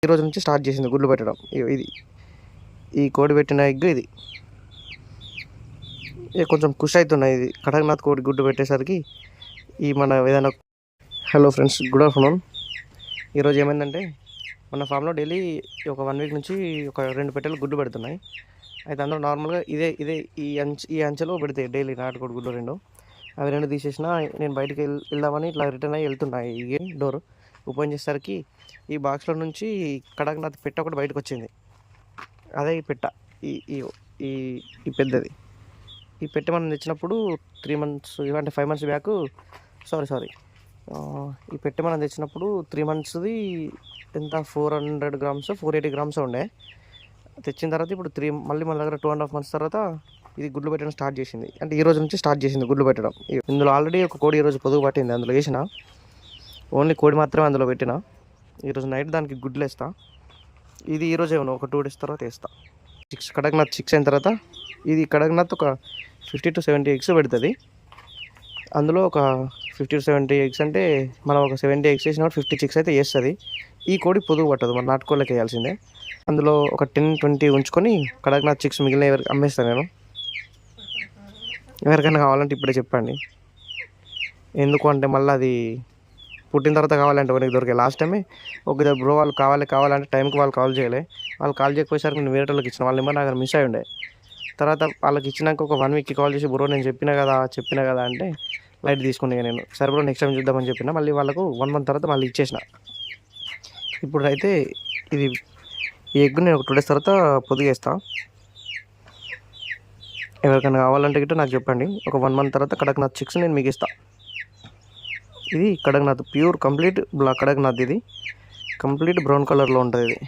ఈ రోజు నుంచి స్టార్ట్ చేసింది గుడ్లు పెట్టడం. ఇది ఈ కోడి పెట్టిన ఎగ్ ఇది కొంచెం ఖుషి అవుతున్నాయి. ఇది కడక్నాథ్ కోడి గుడ్డు పెట్టేసరికి ఈ మన ఏదైనా. Hello friends, good afternoon. ఈరోజు ఏమైందంటే మన ఫామ్లో డైలీ ఒక 1 వీక్ నుంచి ఒక 2 పెట్టెలు గుడ్డు పెడుతున్నాయి. అయితే అందులో నార్మల్గా ఇదే ఈ అంచెలో పెడతాయి డైలీ నాటుకోడి గుడ్లు 2. అవి 2 తీసేసిన నేను బయటికి వెళ్దామని ఇట్లా రిటర్న్ అయ్యి వెళ్తున్నాయి. ఈ డోర్ ఓపెన్ చేసేసరికి ఈ బాక్స్లో నుంచి కడక్నాథ్ పెట్ట ఒకటి బయటకు వచ్చింది. అదే ఈ పెట్ట, ఈ ఈ ఈ పెద్దది. ఈ పెట్టె మనం తెచ్చినప్పుడు 3 months అంటే 5 months బ్యాక్, సారీ ఈ పెట్టె మనం తెచ్చినప్పుడు 3 monthsది ఎంత 400 grams 480 grams ఉండే. తెచ్చిన తర్వాత ఇప్పుడు మళ్ళీ మన దగ్గర 2.5 months తర్వాత ఇది గుడ్లు పెట్టడం స్టార్ట్ చేసింది. అంటే ఈ రోజు నుంచి స్టార్ట్ చేసింది గుడ్లు పెట్టడం. ఇందులో ఆల్రెడీ ఒక కోడి ఈరోజు పొదుగు పట్టింది, అందులో వేసిన ఓన్లీ కోడి మాత్రమే అందులో పెట్టిన. ఈరోజు నైట్ దానికి గుడ్లు వేస్తా. ఇది ఈరోజు ఏమన్నా ఒక 2 days తర్వాత వేస్తా. కడక్నాథ్ 6 అయిన తర్వాత ఇది కడక్నాథ్ ఒక 50 to 70 eggs పెడుతుంది. అందులో ఒక 50 to 70 eggs అంటే మనం ఒక 70 eggs వేసినప్పుడు 50 chicks అయితే వేస్తుంది. ఈ కోడి పొదుగు పట్టదు, మన నాటుకోళ్ళకి వేయాల్సిందే. అందులో ఒక 10-20 ఉంచుకొని కడక్నాథ్ చిక్స్ మిగిలిన ఎవరికి అమ్మేస్తాను నేను. ఎవరికైనా కావాలంటే ఇప్పుడే చెప్పండి. ఎందుకు అంటే మళ్ళీ అది పుట్టిన తర్వాత కావాలంటే మనకి దొరికే. లాస్ట్ టైమే ఒక బ్రో వాళ్ళు కావాలంటే టైంకి వాళ్ళు కాల్ చేయలే. వాళ్ళు కాల్ చేయకపోయేసరికి నేను వేరే వాళ్ళకి ఇచ్చిన. వాళ్ళ నెంబర్ నాకు మిస్ అయ్యి ఉండే. తర్వాత వాళ్ళకి ఇచ్చినాక ఒక 1 weekకి కాల్ చేసి బ్రో నేను చెప్పిన కదా అంటే లైట్ తీసుకుని నేను సరే బ్రో నెక్స్ట్ టైం చూద్దామని చెప్పిన. మళ్ళీ వాళ్ళకు 1 month తర్వాత మళ్ళీ ఇచ్చేసిన. ఇప్పుడు అయితే ఇది ఈ ఎగ్ నేను ఒక 2 days తర్వాత పొదిగేస్తా. ఎవరికైనా కావాలంటే గిట్ట నాకు చెప్పండి. ఒక 1 month తర్వాత కడక్నాథ్ చిక్స్ నేను మీకు ఇస్తా. ఇది కడక్నాథ్ ప్యూర్ కంప్లీట్ కడక్నాథ్. ఇది కంప్లీట్ బ్రౌన్ కలర్లో ఉంటుంది. ఇది